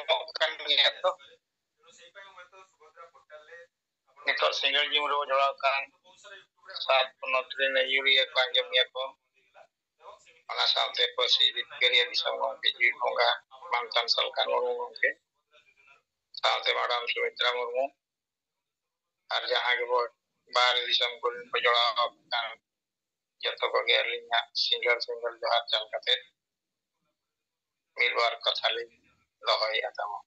kan gaya to nitok single jim ro jolakan saat penotrin Yuria kanjam ya ko ana saute posi di geria di sama biji konga mantan salkan urung ke saute madam Sumitra Murmu ar jaha ge bo bar di sam kun pejolakan joto ko gerlinya single jahat jal kate mirwar kathali lohoi atamo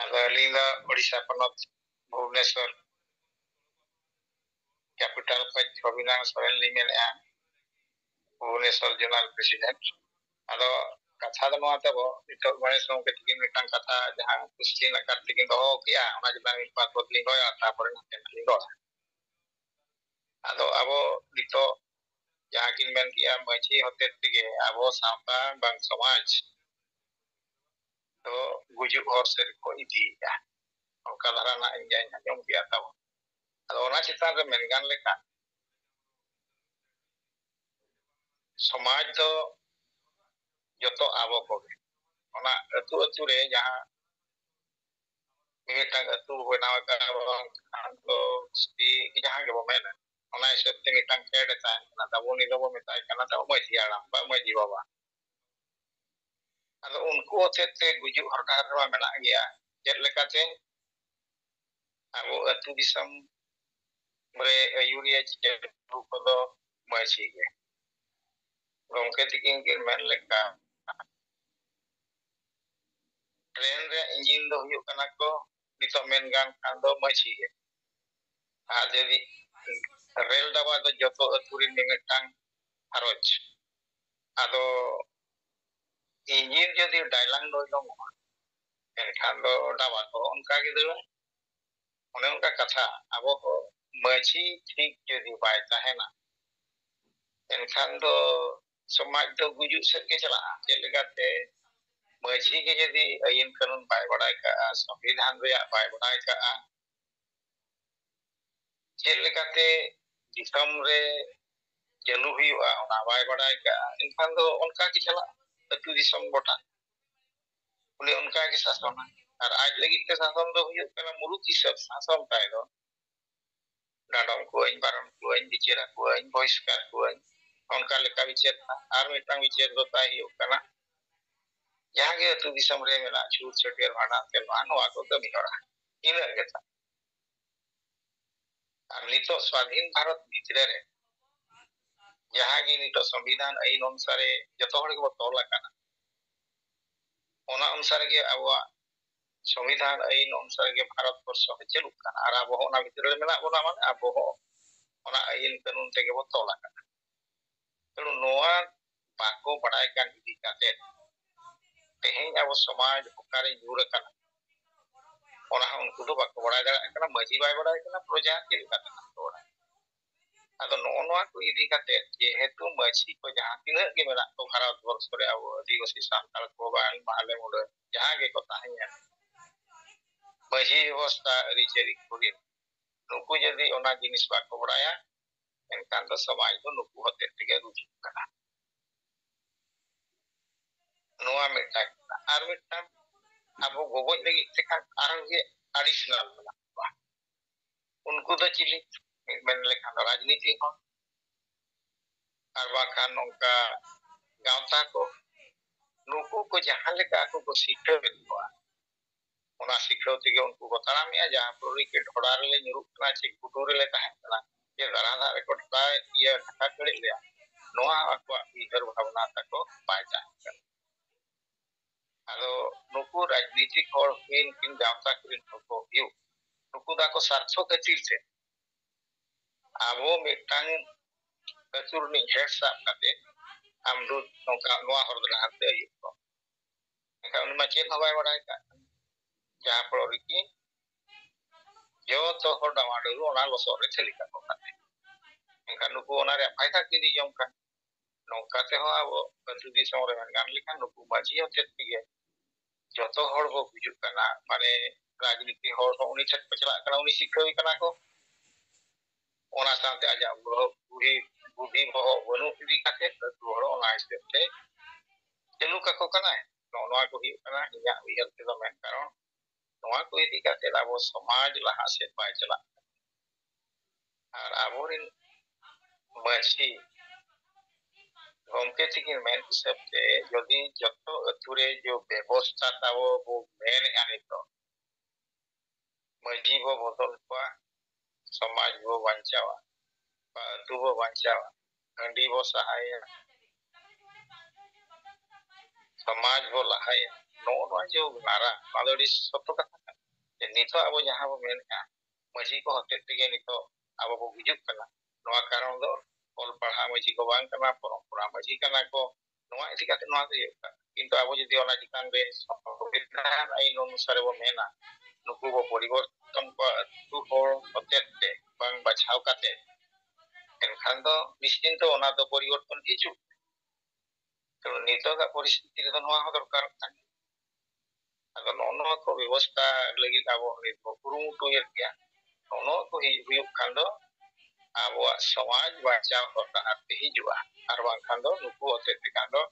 ado linda Odisha ponot Bhubaneswar capital koj Robinang Soren Limen ya Bhubaneswar Zonal President ado katha do noa tabo nitok Ganesh gomke tikin mitang katha jaha kusti na kat tikin doho kia ona jibang mitpat botling roya tapore naten lingro ado abo nitok jaha kin men kia machi hote tige abo sampa bang samaj to gujuk hor ser ko idi ya oka larana injay nyom kia tabo ado ona chitan re men gan leka samaj do joto abo koge ona atu re jaha mitang atu benaw ka bang to di jaha ge bo mena ona hisab te mitang kede ta na tabo ni do metai kana tabo mai tiaram ba mai ji baba ado unku otete gujuk hor kahar ma mena gya jet lekate abo atu disam bre Yuria jet ko do mai chi ge gomke tikin kin men leka tren re engine do huyuk kana ko nitok men gan kan do mai chi ge jadi rel dawa do joto aturin mitang haroj ado engine jadi dailang do dong enkan do dawa ko onka ge do one onka katha abo ko machi thik jadi bai tahena enkan do samaj do gujuk set ke chala jelegate machi ge jadi ain kanun bai badai ka samvidhan reya bai badai ka jelegate disam re jalu huyuga ona bai badai ka enkan do onka ke chala atu disam gota uli onka ke sasona ar aj lagi te sason do huyuk kana murut hisab sason tai do dadong kuing baron kuing bicara kuing voice kat kuing onka leka bicara ar mitang bicara do tai huyuk kana yage atu disam re mela chut chotiar bana tel anu ako kami ora ina geta ar nito swadhin bharat bhitre re jaha gi nito संविधान ain अनुसारे joto hor ge tol akana ona अनुसार ge awa संविधान ain अनुसार ge bharat borso cheluk kana ar abo ona bhitre re mena bona mane abo ona ain kanun tege bo tol akana telu noa bako badai kan idi kate teheng abo samaj okare jur akana ona unku do bako badai dara kana maji bai badai kana proja cheluk akana ado noa ko idi kate jehetu machi ko jaha tinaak ge mena ko bharat borso re abo adiwasi santal ko bang male muda jaha ge ko tahenya machi ବ୍ୟବସ୍ଥା ରିଚେରି kurin nuku jadi ona jinis bako badaya enkan do samaj do nuku hote tige rujuk kana noa mitang ar mitang abo gogoj lagi tekan arang ge additional mena unku do chili men lekhan rajniti ho ar bakan nongka gauta ko nuku ko jahan leka aku ko sikhe ko ona sikhe tige unku ko taramia jahan prori ke dhorar le nyuruk kana chik kutore le tahen kana ye darana re ko dai ye thaka kale le noa akwa ihar bhavna tako paja ado nuku rajnitik hor kin gauta kurin ko hiu nuku da ko sartho khatir se abo mitang kacur ni hesa kate amdu nongka noa hor dana harte ayu ko enka uni macet habai badai ka ja proriki yo to hor dama do ona loso re chelika ko kate enka nuku ona re paita kidi jom ka nongka te ho abo katu di sore men gan likan nuku maji ho tet pige joto hor bo bujuk kana mane rajniti hor ho uni chet pachla kana uni sikhoi kana ko ona sante aja bro budi budi ho bonu idi kate tu hor ona step te चालू kako kana noa ko hi kana inya uyar te do men karon noa ko idi kate abo samaj laha set bai chala ar aborin machi gomke tikin men hisab te jodi joto ature jo ব্যবস্থা tabo bo men ani to machi bo bodol pa samaj bo banchawa ba tu bo banchawa handi bo sahaya समाज वो लहाय no जो नारा मादोड़ी सत्य कथा नितो अब जहां बो मेनका मजी को हते तेगे नितो अब बो गुजुक कना नोआ कारण दो ऑल पढ़ा मजी को बांग कना परंपरा मजी कना को नोआ इति काते नोआ दे किंतु अब जदि ओना चितान रे संविधान आईन अनुसार बो मेना नुकु बो परिवर्तन को तु होर हते बांग बचाव काते एनखान दो निश्चिंत ओना दो परिवर्तन हिजु तो नितो का परिस्थिति रे नोआ हो दरकार कान अगर नोनो को व्यवस्था लगी अब नितो कुरुमुटु यर किया नोनो को हुयुक खान दो अब समाज बचाव होता आते हिजुआ आर बांखान दो नुकु होते ते खान दो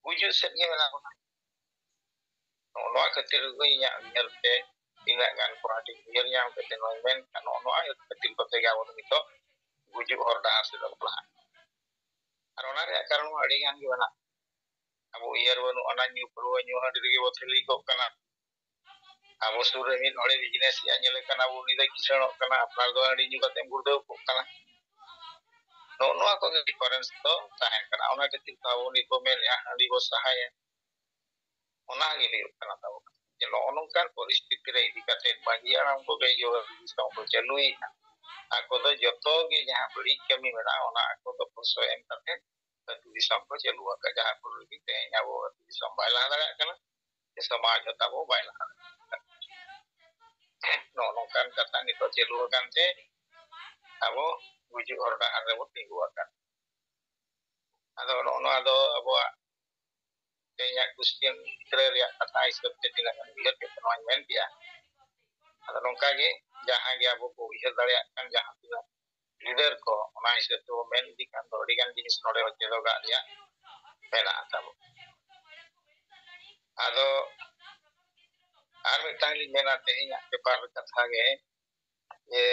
गुजु सेट गे मेना नोनो खातिर को इया नरते ina gan parati yer nyam kete no men kan ono ay ketil ko tega won nito guju horda ase do plah arona re karon adi gan gi wana abu yer wonu ona nyu pro nyu hadiri ge botheli ko kana abu sure mi nore business ya nyele kana abu ni da kisono kana apnar do adi nyu kate burdo ko kana no ko difference to tahen kana ona ketil ko abu ni ko men ya adi bo sahaya ona ge bi kana tawo jelo onongkan परिस्थिति रे idi kate bagian ko ge yo disam ko chalui ako do joto ge jaha beri kami mena ona ako do poso em kate tu disam ko chalu ka jaha ko ri te nyabo disam baila dara kana ke samaj ta bo baila no kan kata ni to chalu kan te abo buju orda are bo tinggu akan ado no ado abo kayaknya Christian kira ya kata isep te tilangan biar ke penuan dia ado nongka ge jaha ge abo ko ihar dare kan jaha tuna leader ko ona isep to men di kan do di kan jinis nore hoche do ga ya mena tabo ado ar mitang li mena te nya ke par katha ge ye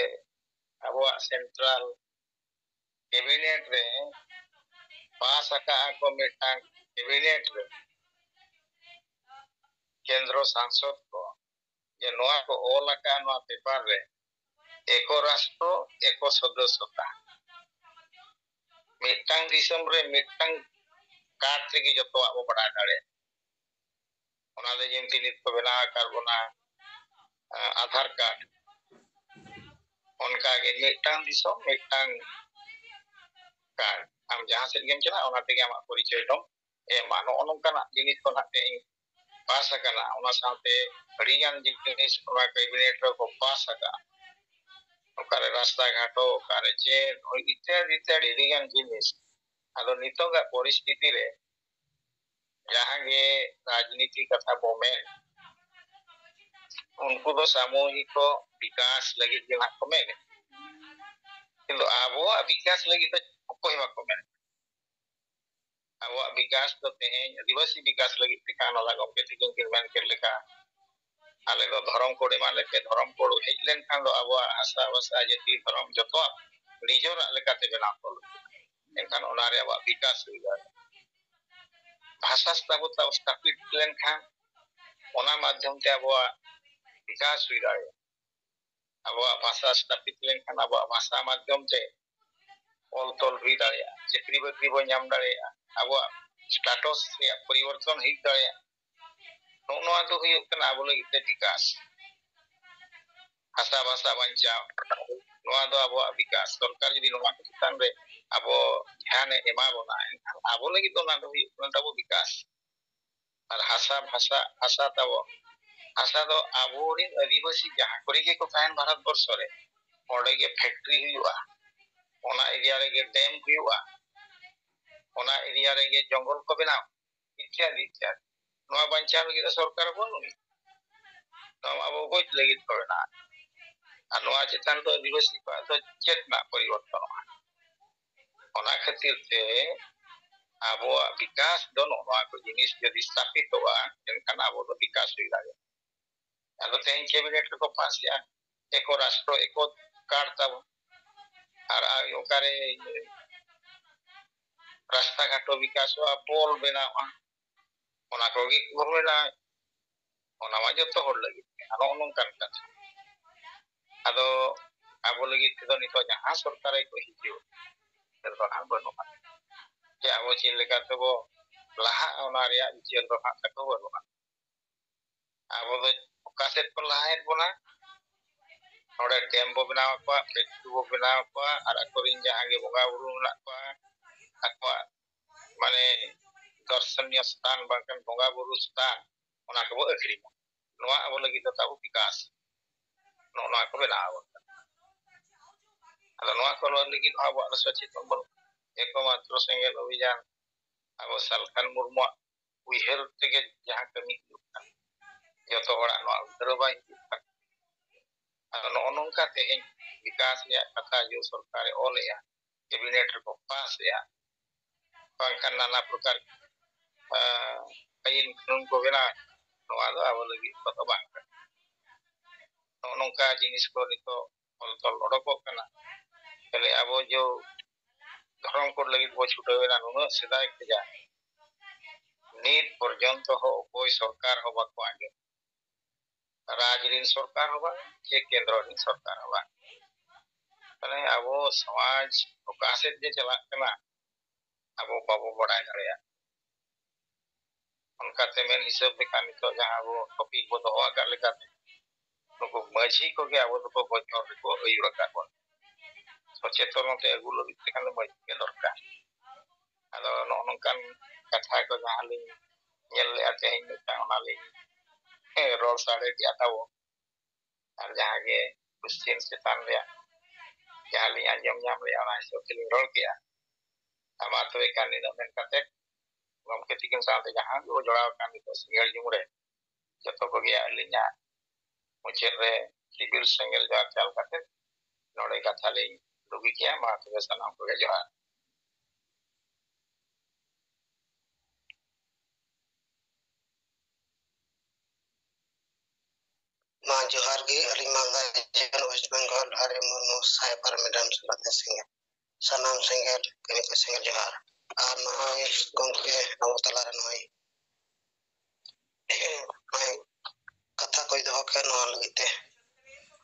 abo central cabinet re pas aka ko mitang cabinet re kendro sangsad ko ye noa ko ola ka noa paper re eko rastro eko सदस्यता mitang disam re mitang card tegi joto abo bada dare ona le jenti nit ko bena karbona आधार card उनका के mitang disam mitang card am jahan se gem chana ona tegi ama porichoy dom mano onongkana jinis ko nate pas kana ona saute riyan jinis ona cabinet ko pas aka okare rasta ghato okare je ityadi riyan jinis ado nitoga परिस्थिति रे जहाँ के राजनीति कथा बोमेन उनको तो सामूहिक विकास लगी जहाँ को में किंतु आबो विकास लगी तो कोई मत को में आबो विकास तो तेहे आदिवासी विकास लगी टिकान लगा के तिकिन किरमान के लेका आले दो धर्म कोडे माले के धर्म कोड हेजलेन खान दो आबो आशा वसा जति धर्म जतो निजोर लेकाते बेना को एनखान ओनारे आबो विकास हुई भाषा स्थापित लेन खान ओना माध्यम ते आबो विकास हुई दाड़े आबो भाषा स्थापित लेन खान आबो भाषा माध्यम ते ऑल तोल हुई दाड़े चक्री बकरी बो नाम दाड़े आबो स्टेटस से परिवर्तन हुई दाड़े नोआ तो हुई कना आबो लगी ते विकास भाषा भाषा बंचा नोआ दो आबो विकास सरकार जदी नोआ चितान रे आबो ध्यान एमा बोना आबो लगी तो ना तो हुई ताबो विकास और भाषा भाषा भाषा ताबो भाषा दो आबो री आदिवासी जहां करी के को तान भारत वर्ष रे ओडे के फैक्ट्री हुआ ओना एरिया रे के डैम हुआ ओना एरिया रे के जंगल को बनाओ इत्यादि इत्यादि नोआ बंचा लगी तो सरकार बनुनी तो आबो कोई लगी तो ना नोआ चितान तो आदिवासी को तो चेतना परिवर्तन ओना खातिर ते abuak bikas do noa ko jinis jadi stapitoa enkhan abo do bikas hui dare ado tehin cabinet ko pas ya eko rastro eko karta ar okare rasta ghato bikas pol benawa ona ko gi gormena ona ma joto hor lagi ano nongkan katha ado abo lagi tedo nito jahan sarkar ko hiju tedo han banuha ke abo chin leka tebo laha ona rea jian do hak ko banuha abo do kaset ko lahet bona node dam bo benaw ko factory bo benaw ko ar akorin jahan ge bonga buru menak ko akwa mane दर्शनीय स्थान bahkan bonga buru stan ona ko akhrima noa abo lagi do tabu bikas noa ko benaw ado noa ko lagi abo socchetan bon ekmatro sengel অভিযান abo salkan murmu uiher tege jahan kami joto horak noa udara bai ado nongka tehin bikas ya kata jo sarkare ole ya cabinet ko pas ya bahkan nana prakar ain kanun ko bena noa do abo lagi koto bang nongka jinis ko nito tol odokok kana kale abo jo ধরম কর লাগি বই ছুটে না Nuno সেদাই কেজা NEET পর্যন্ত হো ওই সরকার হবা কো আগে রাজরিন সরকার হবা যে কেন্দ্ররিন সরকার হবা মানে আবো সমাজ ওকাসে যে চালাক কানা আবো বাবু বড়াই দাঁড়িয়া অনকাতে মেন হিসাব লেখা নিতো যাহা আবো টপিক বো দোয়া কার লেখাতে নুকু মাঝি কোগে আবো দোকো বজর রেকো আইউরা কাবো সচেতনতে এগুলো দিতে কানে মাঝি কে দরকার ado nongkan katha ko jahan lin nyel le ate hin ta ona le rol sare di atawo ar jahan ge question setan re jahan lin anjam nyam le ona so kilin rol kia ama to ekan ni men kate gomke tikin sante jahan go joraw kan ko singel jumre joto ko ge alinya muchet re civil sengel jar chal kate node katha le dugi kia ma to sanam ko ge johar Ma Johar ge alimanga jekan West Bengal are mono cyber madam sabate singe sanam singe kini ko singe Johar ar noy gongke awtala noy mai katha koy do ke no lagite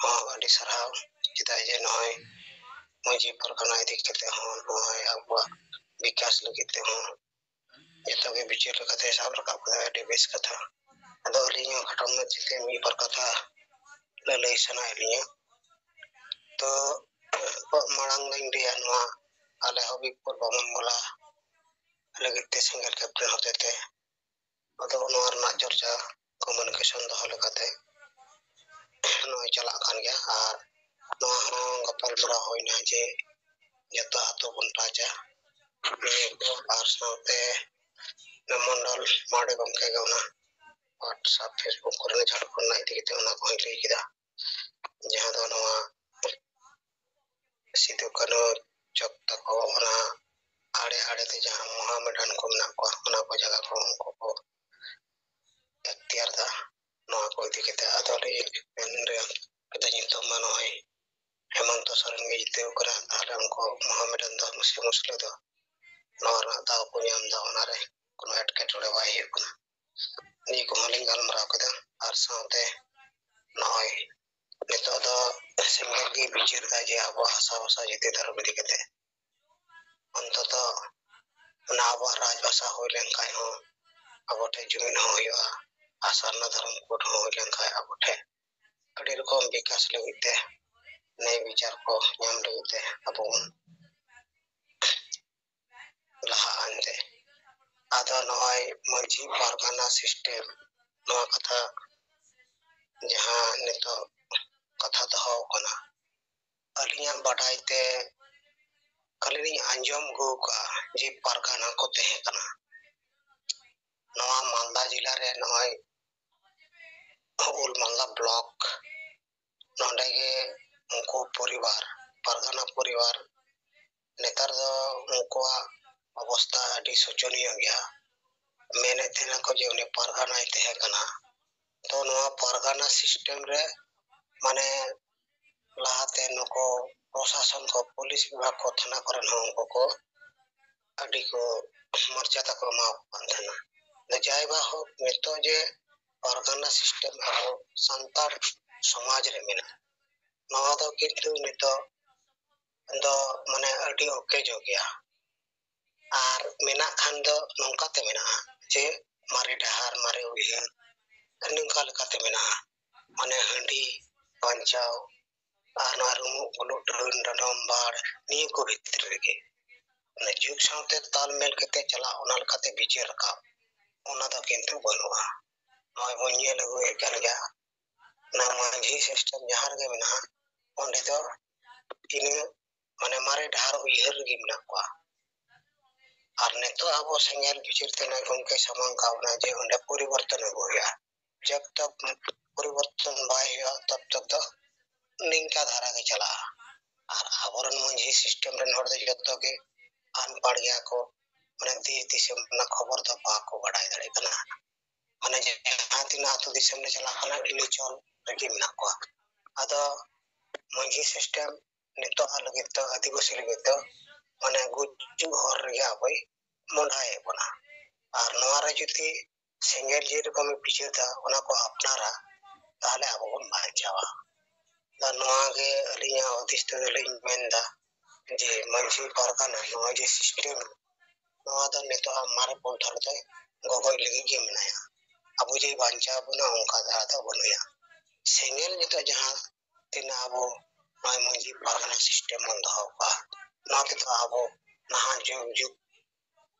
ha adi sarhaw chidai je noy maji pargana idik kete ho noy abwa bikas lagite ho eto ge bichir kate sab rakap adi bes katha ado alinya khatam na chite mi par katha lalai sana alinya to marang lain dia noa ale hobi por bangun mola lagite single captain hote te ado noar na chorcha communication do hole kate noy chala kan gya ar noa ho gapal bura hoina je joto ato bun paja ko ar saute namondal made gomke gauna WhatsApp Facebook korne jharkhand na idikite ona ko lei kida jahan do noa sidu kano chok tako ona आड़े आड़े ते जहां Mohammedan को मना को ona ko jaga ko ko ikhtiar da no ko dikete adore enre kita nyito manoi hemanto soren ge jite ukra tahle unko mohammedan da muslim do nora da ko nyam da onare kono atke tole bai hukuna ni ko halin gal mara kada ar saute noi nito do single ge bichir da je abo hasa hasa jite dharma dikete অন্তত না আবার রাজভাষা হইলেন খাই হো আবঠে জমিন হইয়া আসার না ধর্ম কোট হইলেন খাই আবঠে আড়ি রকম বিকাশ লইতে ন্যায় বিচার কো ñam লইতে আবুন লাহা আনতে আদা নয় মাঝি পারগানা সিস্টেম নোয়া কথা যাহা নিতো কথা দহ কনা আলিয়া বাড়াইতে kalini anjom go ka je pargana ko tehe kana noa malda jila re noy ul malda block nonde ge unko poribar pargana poribar netar do unko অবস্থা আᱹᱰি শোচনীয় গᱮᱭᱟ মেনে তেনা को যে উনি পারগানায় তহে কানা তো নোয়া পারগানা সিস্টেম রে মানে লাহাতে नको প্রশাসন को पुलिस विभाग को थाना करन हो उनको को আডি को মর্যাদা को मा পানথানা जायबा हो नितो जे পারগানা সিস্টেম আবো সান্তার সমাজ রে মেনা নোয়া দো কিন্তু নিতো ᱫᱚ ᱢᱟᱱᱮ ᱟᱹᱰᱤ ᱚᱠᱮᱡᱚ ᱜᱮᱭᱟ ᱟᱨ ᱢᱮᱱᱟᱜ ᱠᱷᱟᱱ ᱫᱚ ᱱᱚᱝᱠᱟᱛᱮ ᱢᱮᱱᱟᱜᱼᱟ ᱡᱮ ᱢᱟᱨᱮ ᱰᱟᱦᱟᱨ ᱢᱟᱨᱮ ᱩᱭᱦᱟᱹᱨ ᱱᱚᱝᱠᱟ ᱞᱮᱠᱟᱛᱮ ᱢᱮᱱᱟᱜᱼᱟ ᱢᱟᱱᱮ ᱦᱟᱺᱰᱤ ᱵᱟᱧᱪᱟᱣ ᱟᱨ ᱱᱚᱣᱟ ᱨᱩᱢᱩᱜ ᱵᱩᱞᱩᱜ ᱰᱟᱹᱱ ᱰᱟᱰᱚᱢ ᱵᱟᱲ ᱱᱤᱭᱟᱹ ᱠᱚ ᱵᱷᱤᱛᱨᱤ ᱨᱮᱜᱮ ᱚᱱᱟ ᱡᱩᱜᱽ ᱥᱟᱶᱛᱮ ᱛᱟᱞᱢᱮᱞ ᱠᱟᱛᱮ ᱪᱟᱞᱟᱜ ᱚᱱᱟ ᱞᱮᱠᱟᱛᱮ ᱵᱤᱪᱟᱹᱨ ᱨᱟᱠᱟᱵ ᱚᱱᱟ ᱫᱚ ᱠᱤᱱᱛᱩ ᱵᱟᱹᱱᱩᱜᱼᱟ ᱱᱚᱜᱼᱚᱭ ᱵᱚᱱ ᱧᱮᱞ ᱟᱹᱜᱩᱭᱮᱫ ᱠᱟᱱ ᱜᱮᱭᱟ ᱚᱱᱟ ᱢᱟᱹᱡᱷᱤ ᱥᱤᱥᱴᱮᱢ ᱡᱟᱦᱟᱸ ᱨᱮᱜᱮ ᱢᱮᱱᱟᱜᱼᱟ ᱚᱸᱰᱮ ᱫᱚ ᱤᱱᱟᱹ ᱢᱟᱱᱮ ᱢᱟᱨᱮ ᱰᱟᱦᱟᱨ ᱩᱭᱦᱟᱹᱨ ᱨᱮᱜᱮ ᱢᱮᱱᱟᱜ ᱠᱚᱣᱟ ᱟᱨ ᱱᱤᱛᱚᱜ ᱟᱵᱚ ᱥᱮᱸᱜᱮᱞ ᱵᱤᱪᱟᱹᱨ ᱛᱮ ᱜᱚᱢᱠᱮ ᱥᱟᱢᱟᱝ ᱠᱟᱣᱱᱟ ᱡᱮ ᱚᱸᱰᱮ ᱯᱚᱨᱤᱵᱚᱨᱛᱚᱱ ᱟᱹᱜᱩ ᱦᱩᱭᱩᱜᱼᱟ जब तक परिवर्तन बाय हुआ तब तक तो निंका धारा के चला और आबरन मंझी सिस्टम रे नोर दे जत्तो के अनपढ़ गया को माने देश दिसम ना खबर तो बाको बड़ाई दड़े कना माने जहां तिना आतु दिसम ने चला कना इनि चल रेगी मिना को आदो मंझी सिस्टम नितो अलगे तो आदिवासी लगे तो माने गुजु हर रे आबई मोंढाए बना और नोआ रे जुति सेंगेल जे रकम बिचेता ओना को अपनारा ताले आबो बन बांचावा दा नोआ गे अलिया अतिष्ठ लिंग मेंदा जे मंझी पारखाना नोआ जे सिस्टम नोआ दा नितो मारे पोंथर ते गोगोय लगी के मनाया अबो जे बांचा बना ओंका दा दा बनया सेंगेल नितो जहां तिना आबो नोय मंझी पारखाना सिस्टम मन दहो का नोआ के तो आबो नहा जुग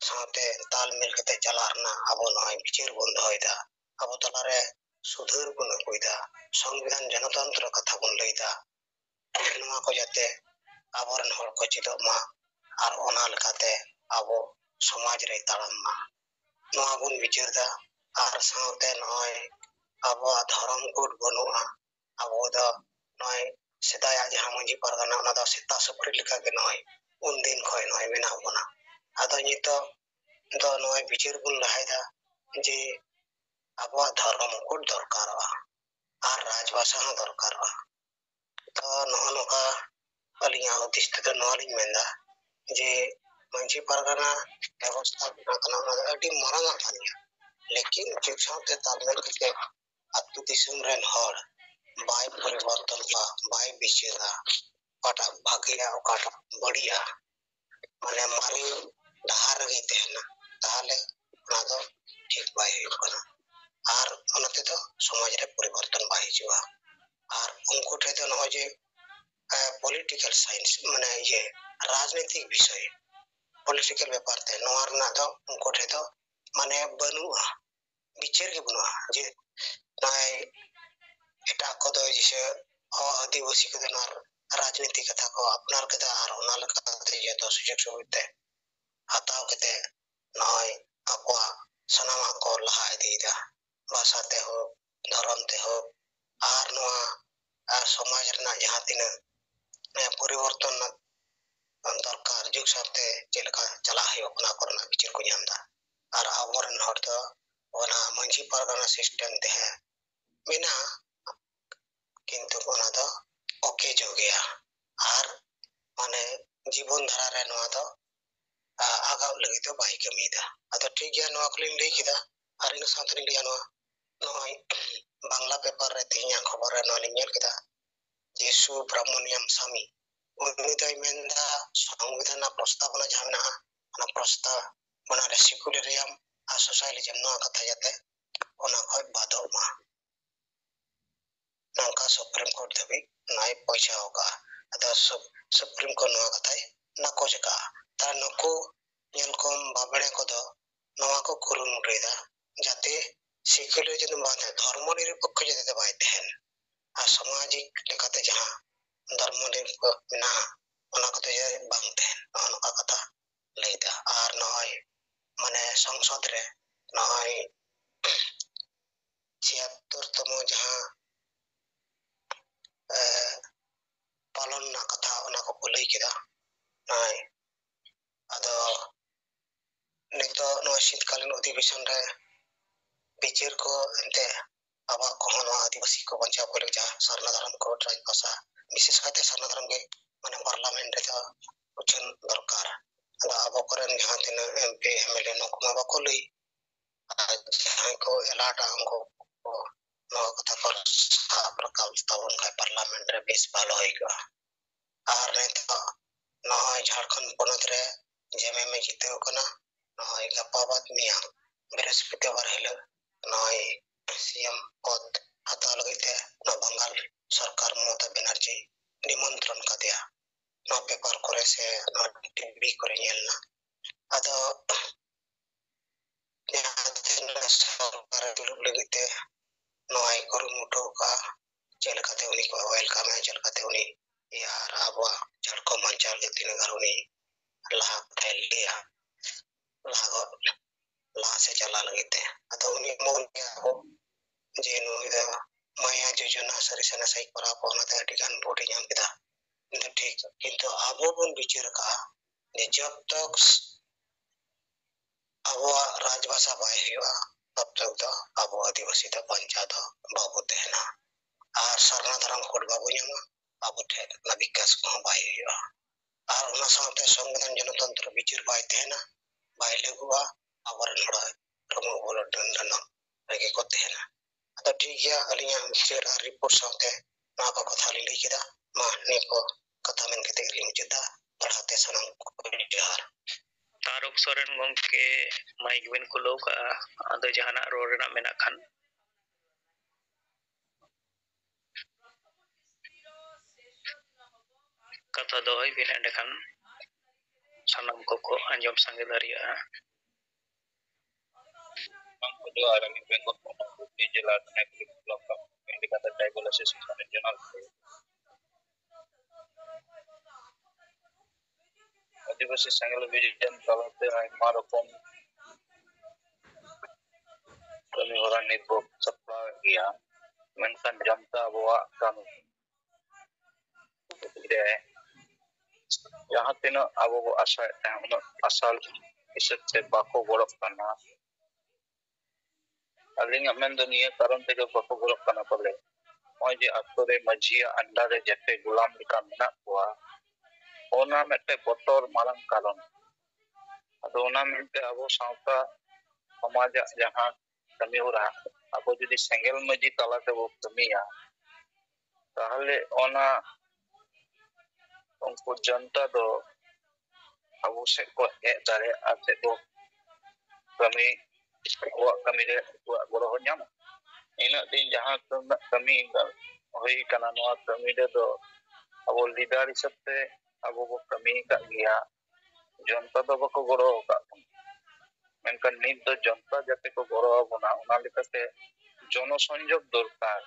साथे तालमेल कते चलारना आबो नोय बिचार बन दहोयदा आबो तलारे सुधर बन कोइदा संविधान जनतंत्र कथा बन लैदा नोआ को जाते आबोरन हर को चिदो मा आर ओना लकाते आबो समाज रे ताड़म मा नोआ बन बिचारदा आर साथे नोय आबो धर्म कोड बनुआ आबो दा नोय सेदाय जहां मंझी पारगाना ओना दा सेता सपरि लिखा के नोय उन दिन खोय नोय मेना बना आदो नितो दो नोय बिचार बन लहायदा जे आबो धर्म कोड दरकारवा आर राजभाषा हो दरकारवा तो नोआ नोका अलिया उद्दिष्ट तो नोआ लिंग मेंदा जे मंझी पारगाना व्यवस्था बना ना अडी मरांगा थानिया लेकिन जुग साथे तालमेल के अतु दिसुम रेन हर बाय परिवर्तन का बाय बिचेरा पाटा भागिया ओकाटा बढ़िया माने मारी डहार गे तेना ताले ना दो ठीक बाय होना आर ओनते तो समाज रे परिवर्तन बाय हिजुआ आर उनको ठे तो न जे पॉलिटिकल साइंस माने ये राजनीतिक विषय पॉलिटिकल व्यापार ते नोआर ना दो उनको ठे तो माने बनुआ बिचार के बनुआ जे नाय एटा को दो जिसे आदिवासी के नार राजनीति कथा को अपनार कदा आर ओना लकाते ये तो सुजग सुविते हताव कते नय आपवा सनामा को लहा इदीदा भाषा ते हो धर्म ते हो आर नोआ समाज रना जहां तिना परिवर्तन दरकार जुग साथे चेलका चला है अपना करना बिचार को जानदा आर आबरन हर तो ओना मंझी पारगाना सिस्टम ते है बिना किंतु ओना दो ओके जो गया आर माने जीवन धारा रे नोआ दो आगाव लगी तो बाई कमीदा अतो ठीक गया नोआ को लिंग किदा आर इन साथरे लिया नोआ नोय बांग्ला पेपर रे तिया खबर रे नोआ लिंग किदा जे सुब्रमण्यम स्वामी उन्नी तो मेंदा संविधान प्रस्तावना जाना ना प्रस्तावना रे सेकुलरिज्म आ सोशलिज्म नोआ कथा जाते ओना खय बादोमा नंका सुप्रीम कोर्ट धबी नाय पैसा होगा अदा सुप्रीम कोर्ट नोआ कथा ना को जका ता नको नेलकम बाबड़े को दो नोआ को कुरुम रेदा जाते सेकुलरिज्म बात धर्म निरपेक्ष जते बाय थेन आ सामाजिक लेकाते जहां धर्म निरपेक्ष ना ओना को ये बांग थेन नोका कथा लेदा आर नय माने संसद रे नय 76 तम जहां पालन ना कथा ओना को लई केदा नय आदो अधिवेशन रे बिचार को एंते आबा को नवा आदिवासी को बचाव को जा सरना धर्म कोर्ट राजभाषा विशेष करते सरना धर्म के माने पार्लियामेंट रे तो उछन दरकार आबो करन जहां दिन एमपी एमएलए नको मा बाको लई जहां को एलाटा हमको नवा कथा पर साब रकाल तवन का पार्लियामेंट रे बेस भालो होइगा आर ने तो नय झारखंड पनत रे जेमे में जिते कना नय गपाबाद मिया बृहस्पतिवार हेले नय सीएम पद हता लगते न बंगाल सरकार ममता बनर्जी निमंत्रण का दिया न पेपर करे से न टीवी करे नेलना अदो सरकार दुरुब लगते नय कुरुमुटो का चल काते उनी को वेलकम है चल काते उनी यार आबा झारखंड मंचाल के तीन घरोनी ला फैल गया लागो ला से चला लगते अदो उनी मोन को जेनु इदा माया योजना सरिसना सही करा पोना ते अडिगान बोटी जाम किदा किंतु ठीक किंतु आबो बन विचार का जब तक आबो राजभाषा बाय हुआ तब तक तो आबो आदिवासी तो पंचायत बाबू देना और सरना धर्म कोड बाबू न्यामा आबो ठे ना विकास को बाय हुआ और उना साथे संविधान जनतंत्र विचार बाय देना बाय लगुआ आवर नोड़ा रमो बोलो दंडन रेगे को देना तो ठीक है अलिया विचार रिपोर्ट साथे ना को कथा ले किदा मा ने को कथा में कते लिम चिदा पढ़ाते सनम को जहर तारुक सोरेन गंके माइक बिन कुलो का आदो जहाना रोड ना मेना खान कथा दोहई बिन एंड खान सनम को अंजम संगे दरिया हमको जो आरमी बैंक ऑफ जिला नेटवर्क ब्लॉक का इंडिकेटर डायगोलिसिस रीजनल आदिवासी संगल विजन चलते आइमा रकम कमी होरा नितो सप्ला गया मेंशन जनता अबवा कानून यहाँ तीन अब आशा आसाल हिसाब से बाको गड़क करना अलिंग मेन दुनिया कारण ते बाको गड़क करना पड़े और जे अतरे मजिया अंडा रे जते गुलाम लिका मेना हुआ ओना मेटे बतौर मालंग कारण अदो ओना मेनते अब सावता समाज जहां कमी हो रहा अब जुदी सेंगल मजी तलाते वो कमिया ताहले ओना उनको जनता दो अब से को हे दारे आते दो कमी वो कमी रे गड़ो हो न्याम इन दिन जहां कमी होई कना नवा कमी रे दो अब लीडर हिसाब अब वो कमी का गया जनता दो बको गड़ो का मेनका नित दो जनता जाते को गड़ो बना उना लेकाते जन संयोग दरकार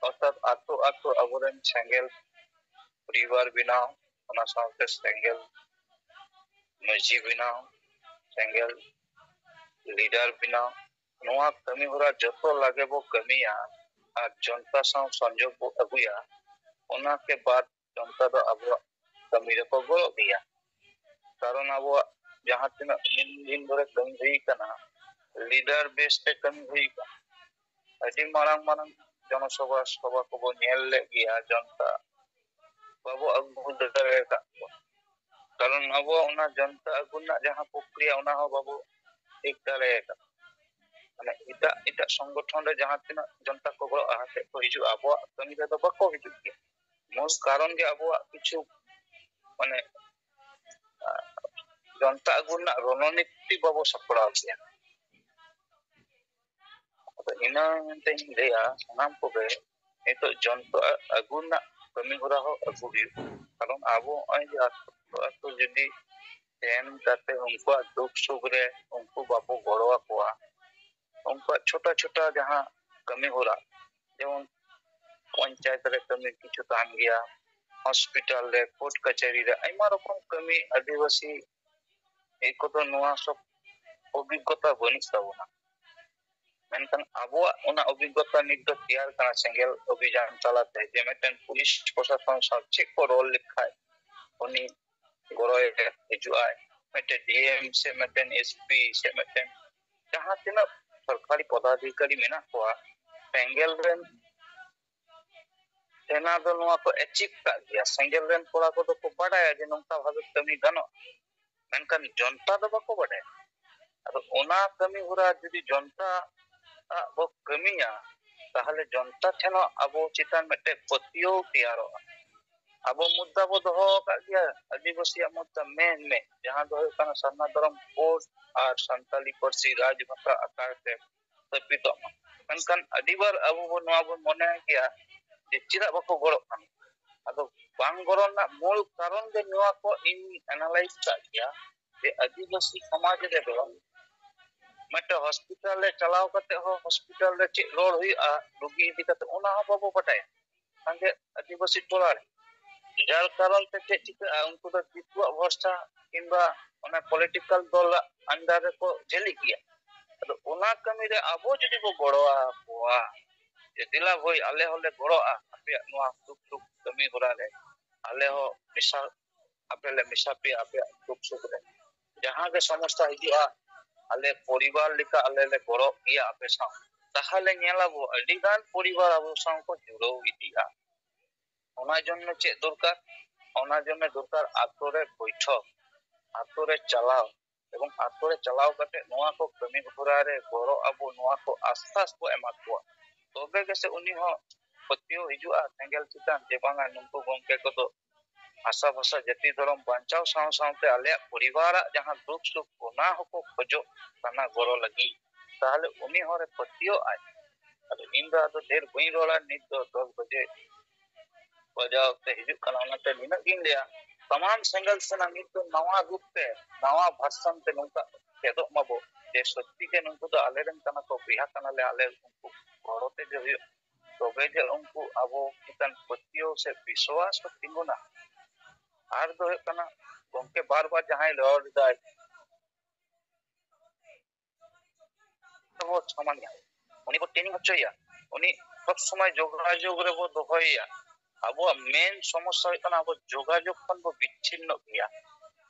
अर्थात आतो आतो अबरेन सेंगल परिवार बिनाव उना साथे सेंगल मजी बिनाव सेंगल लीडर बिनाव नवा कमी होरा जतो लागे वो कमिया आ जनता साव संयोग को अगुया उना के बाद जनता दो अब कमी रे को गड़ो दिया कारण अब जहां तीन दिन धरे कमी हुई कना लीडर बेस पे कमी हुई का अडी मारंग मारंग जनसभा सभा को नेल ले गया जनता बाबू अगु दरे का कारण अब उना जनता अगुना जहां प्रक्रिया उना हो बाबू ठीक दरे का माने इटा संगठन रे जहां तीन जनता को गड़ो आते को हिजु अब कमी रे तो बको हिजु के मूल कारण जे अब किछु माने जनता अगुना रणनीति बाबू सपड़ा गया तो इना ते लेया नाम को बे एतो जनता अगुना कमी होरा हो अगु कारण आबो आई तो जदी एम करते उनको दुख सुख रे उनको बाबू गड़वा कोआ उनको छोटा छोटा जहां कमी होरा जेमन पंचायत रे कमी किछु तान गया हॉस्पिटल रे कोर्ट कचहरी रे आइमा रकम कमी आदिवासी एको तो नवा सब अभिज्ञता बनी ताबोना मेनखान आबो उना अभिज्ञता नित तैयार कना सेंगल अभियान चलाते जे मेटन पुलिस प्रशासन सब चेक को रोल लिखा उनी गरोय हिजुआय ᱢᱤᱫᱴᱮᱱ ᱰᱤএᱢ ᱥᱮ ᱢᱤᱫᱴᱮᱱ एसपी ᱥᱮ ᱢᱤᱫᱴᱮᱱ ᱡᱟᱦᱟᱸ ᱛᱤᱱᱟᱹᱜ ᱥᱚᱨᱠᱟরি ᱯᱚᱫᱟধিᱠᱟᱨী ᱢᱮᱱᱟᱜ ᱠᱚᱣᱟ ᱥᱮᱸᱜᱮᱞ ᱨᱮᱱ ᱥᱮᱱᱟ ᱫᱚ ᱱᱚᱣᱟ ᱠᱚ ᱮᱪᱤᱵ ᱠᱟᱜ ᱜᱮᱭᱟ ᱥᱮᱸᱜᱮᱞ ᱨᱮᱱ ᱠᱚᱲᱟ ᱠᱚᱫᱚ ᱠᱚ ᱵᱟᱰᱟᱭᱟ ᱡᱮ ᱱᱚᱝᱠᱟ ᱵᱷᱟᱵᱮ ᱠᱟᱹᱢᱤ ᱜᱟᱱᱚᱜᱼᱟ ᱢᱮᱱᱠᱷᱟन ᱡᱚᱱᱛᱟ ᱫᱚ ᱵᱟᱠᱚ ᱵᱟᱰᱟᱭᱟ ᱟᱫᱚ ᱚᱱᱟ ᱠᱟᱹᱢᱤ ᱦᱚᱨᱟ ᱡᱩᱫᱤ ᱡᱚᱱᱛᱟ ᱵᱚ ᱠᱟᱹᱢᱤᱭᱟ ᱛᱟᱦᱞᱮ ᱡᱚᱱᱛᱟ ᱴᱷᱮᱱ ᱦᱚᱸ ᱟᱵᱚ ᱪᱮᱛᱟᱱ ᱢᱤᱫᱴᱮᱱ ᱯᱟᱹᱛᱭᱟᱹᱣ ᱛᱮᱭᱟᱨᱚᱜᱼᱟ ᱟᱵᱚ ᱢᱩᱫᱽᱫᱟ ᱵᱚ ᱫᱚᱦᱚ ᱟᱠᱟᱫ ᱜᱮᱭᱟ ᱟᱹᱫᱤᱵᱟᱹᱥᱤᱭᱟᱜ ᱢᱩᱫᱽᱫᱟ ᱢᱮᱱ ᱡᱟᱦᱟᱸ ᱫᱚ ᱦᱩᱭᱩᱜ ᱠᱟᱱᱟ ᱥᱟᱨᱱᱟ ᱫᱷᱚᱨᱚᱢ ᱠᱳᱰ ᱟᱨ ᱥᱟᱱᱛᱟᱞᱤ ᱯᱟᱹᱨᱥᱤ ᱨᱟᱡᱽ ᱵᱷᱟষᱟ ᱟᱠᱟᱨᱛᱮ ᱥᱛᱷᱟᱯᱤᱛᱚᱜ ᱢᱟ ᱢᱮᱱᱠᱷᱟᱱ ᱟᱹᱰᱤᱵᱟᱨ ᱟᱵᱚ ᱵᱚ ᱱᱚᱣᱟ ᱵᱚᱱ ᱢᱚᱱᱮ ᱜᱮᱭᱟ ᱡᱮ ᱪᱮᱫᱟᱜ ᱵᱟᱠᱚ ᱜᱚᱲᱚᱜ ᱠᱟᱱᱟ ᱟᱫᱚ ᱵᱟᱝ ᱜᱚᱲᱚ ᱨᱮᱱᱟᱜ ᱢূᱞ ᱠᱟᱨᱚᱱ ᱫᱚ ᱱᱚᱣᱟ ᱠᱚ ᱤᱧ ᱮᱱᱟᱞᱟᱭᱤᱡ ᱠᱟᱜ ᱜᱮᱭᱟ ᱡᱮ ᱟᱹᱫᱤᱵᱟᱹᱥᱤ ᱥᱚᱢᱟᱡᱽ ᱨᱮᱫᱚ ᱢᱤᱫᱴᱮᱱ ᱦᱚᱥᱯᱤᱴᱟᱞ ᱨᱮ ᱪᱟᱞᱟᱣ ᱠᱟᱛᱮ ᱦᱚᱸ ᱦᱚᱥᱯᱤᱴᱟᱞ ᱨᱮ ᱪᱮᱫ ᱨᱚᱲ ᱦᱩᱭᱩᱜᱼᱟ ᱨᱩᱜী ᱤᱫᱤ ᱠᱟᱛᱮ ᱚᱱᱟ ᱦᱚᱸ ᱵᱟᱵᱚ ᱵᱟᱰᱟᱭᱟ ᱥᱟᱸᱜᱮ ᱟᱹᱫᱤᱵᱟᱹᱥᱤ ᱴᱚᱞᱟ ᱨᱮ ᱡᱟᱨ ᱠᱟᱨᱚᱱ ᱛᱮ ᱪᱮᱫ ᱪᱤᱠᱟᱹᱜᱼᱟ ᱩᱱᱠᱩ ᱫᱚ ᱫᱤᱠᱩᱣᱟᱜ ᱵᱷᱚᱨᱥᱟ ᱠᱤᱝᱵᱟ ᱚᱱᱟ ᱯᱚᱞᱤᱴᱤᱠᱟᱞ ᱫᱚᱞᱟᱜ ᱟᱱᱰᱟᱨ ᱨᱮᱠᱚ ᱡᱷᱟᱹᱞᱤᱜ ᱜᱮᱭᱟ ᱟᱫᱚ ᱚᱱᱟ ᱠᱟᱹᱢᱤᱨᱮ ᱟᱵᱚ ᱡᱩᱫᱤ ᱵᱚ ᱜᱚᱲᱚ ᱟᱠᱚᱣᱟ ᱡᱮ ᱫᱮᱞᱟ ᱵᱷᱟᱹᱭ ᱟᱞᱮ ᱦᱚᱸᱞᱮ ᱜᱚᱲᱚᱜᱼᱟ ᱟᱯᱮᱭᱟᱜ ᱱᱚᱣᱟ ᱫᱩᱠ ᱥᱩᱠ ᱠᱟᱹᱢᱤ ᱦᱚᱨᱟ ᱨᱮ ᱟᱞᱮ ᱦᱚᱸ ᱢᱮᱥᱟ ᱟᱯᱮ ᱞᱮ ᱢᱮᱥᱟ ᱯᱮᱭᱟ ᱟᱯᱮᱭᱟᱜ ᱫᱩᱠ ᱥᱩᱠ ᱨᱮ ᱡᱟᱦᱟᱸ ᱜᱮ ᱥᱚᱢᱚᱥᱥᱟ ᱦᱤᱡᱩᱜᱼᱟ ᱟᱞᱮ ᱯᱚᱨᱤᱵᱟᱨ ᱞᱮᱠᱟ ᱟᱞᱮ ᱞᱮ ᱜᱚᱲᱚᱜ ᱜᱮᱭᱟ ᱟᱯᱮ ᱥᱟᱶ ᱛᱟᱦᱞᱮ ᱧᱮᱞᱟᱵᱚ ᱟᱹᱰᱤᱜᱟᱱ ᱯᱚᱨᱤᱵᱟᱨ ᱟᱵᱚ ᱥᱟᱶ ᱠᱚ ᱡᱩᱲᱟᱹᱣ ᱤᱫᱤᱜᱼᱟ ᱚᱱᱟ ᱡᱚᱱᱱᱚ ᱪᱮᱫ ᱫᱚᱨᱠᱟর ᱚᱱᱟ ᱡᱚᱱᱱᱚ ᱫᱚᱨᱠᱟর ᱟᱛᱳ ᱨᱮ বৈঠক ᱟᱛᱳ ᱨᱮ ᱪᱟᱞᱟᱣ এবং ᱟᱛᱳ ᱨᱮ ᱪᱟᱞᱟᱣ ᱠᱟᱛᱮ ᱱᱚᱣᱟ ᱠᱚ ᱠᱟᱹᱢᱤ ᱦᱚᱨᱟ ᱨᱮ ᱜᱚᱲᱚ ᱟᱵᱚ ᱱᱚᱣᱟ ᱠᱚ ᱟᱥᱛᱟᱥ ᱵᱚ ᱮᱢᱟ ᱠᱚᱣᱟ ᱛᱚᱵᱮ ᱜᱮᱥᱮ ᱩᱱᱤ ᱦᱚᱸ ᱯᱟᱹᱛᱭᱟᱹᱣ ᱦᱤᱡᱩᱜᱼᱟ ᱥᱮᱸᱜᱮᱞ ᱪᱮᱛᱟᱱ ᱡᱮ ᱵᱟᱝᱟ ᱱᱩᱠᱩ ᱜᱚᱝᱠᱮ ᱠᱚᱫᱚ ᱵᱷᱟᱥᱟ ᱵᱷᱟᱥᱟ ᱡᱟᱹᱛᱤ ᱫᱷᱚᱨᱚᱢ ᱵᱟᱧᱪᱟᱣ ᱥᱟᱶ ᱥᱟᱶᱛᱮ ᱟᱞᱮᱭᱟᱜ ᱯᱚᱨᱤᱵᱟᱨᱟᱜ ᱡᱟᱦᱟᱸ ᱫᱩᱠ ᱥᱩᱠ ᱚᱱᱟ ᱦᱚᱸᱠᱚ ᱠᱷᱚᱡᱚᱜ ᱠᱟᱱᱟ ᱜᱚᱲᱚ ᱞᱟᱹᱜᱤᱫ ᱛᱟᱦᱞᱮ ᱩᱱᱤ ᱦᱚᱲᱮ ᱯᱟᱹᱛᱭᱟᱹᱣ ᱟᱭ ᱟᱫᱚ ᱤᱧ ᱫᱚ ᱟᱫᱚ ᱰᱷᱮᱨ ᱵᱟᱹᱧ ᱨᱚᱲᱟ ᱱᱤᱛ ᱫᱚ 10 ᱵᱟᱡᱮ ᱵᱟᱡᱟᱣ te hijuk kana onate ninaग ᱜᱤᱧ ᱞᱟᱹᱭᱟ तमाम सेंगल सेना ᱱᱤᱛ ᱫᱚ ᱱᱟᱣᱟ ᱨᱩᱯ ᱛᱮ ᱱᱟᱣᱟ ᱵᱷᱟᱨᱥᱟᱱ ᱛᱮ ᱱᱚᱝᱠᱟ ᱪᱮᱫᱚᱜ ᱢᱟᱵᱚ ᱡᱮ ᱥᱚᱛᱛᱤ ᱜᱮ ᱱᱩᱠᱩ ᱫᱚ ᱟᱞᱮᱨᱮᱱ ᱠᱟᱱᱟ ᱠᱚ ᱵᱤᱦᱟ ᱠᱟᱱᱟᱞᱮ ᱟᱞᱮ ᱩᱱᱠᱩ ᱜᱚᱲᱚ ᱛᱮᱜᱮ ᱦᱩᱭᱩᱜ ᱛᱚᱵᱮ ᱡᱮ ᱩᱱᱠᱩ ᱟᱵᱚ ᱪᱮᱛᱟᱱ ᱯᱟᱹᱛᱭᱟᱹᱣ ᱥᱮ ᱵᱤᱥᱣᱟᱥ ᱠᱚ ᱛᱤᱸᱜᱩᱱᱟ ᱟᱨ ᱫᱚ ᱦᱩᱭᱩᱜ ᱠᱟᱱᱟ ᱜᱚᱝᱠᱮ ᱵᱟᱨ ᱵᱟᱨ ᱡᱟᱦᱟᱸᱭ ᱨᱚᱲ ᱮᱫᱟᱭ ᱟᱵᱚ ᱥᱟᱢᱟᱱᱭᱟ उनी को ट्रेनिंग होचोया उनी सब समय जोगाजोग रे बो दोहया आबो मेन समस्या हुई कना आबो जोगाजोग खन बो बिच्छिन्न गया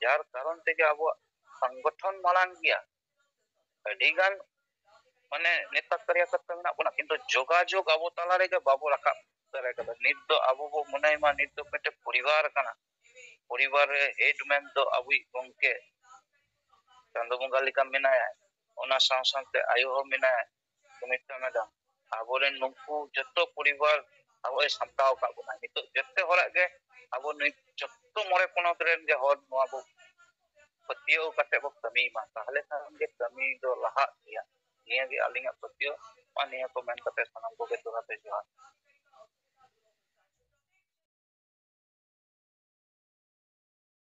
जार कारण तेगे आबो संगठन मालांग गया अडिगान माने नेता कार्यकर्ता मेना बना किंतु जोगाजोग आबो तला रे बाबो राखा दारे कदा नित दो आबो बो मनाय मा नित दो पेटे परिवार कना परिवार रे हेडमैन दो आबुई गंके चांदो बंगा लिका मेनाया ओना साव सावते आयो हो मेनाया सुमित्रा मैडम आबोरेन नुकु जत्तो परिवार आबो सामटाव का बना नितो जत्ते होरा गे आबो नित जत्तो मोरे पोनत रेन जे हर नोआ बो पतियो कते बो कमी मा ताहले खान गे कमी दो लहा गया निया गे अलिंगा पतियो मा निया को मेन कते सनम को गे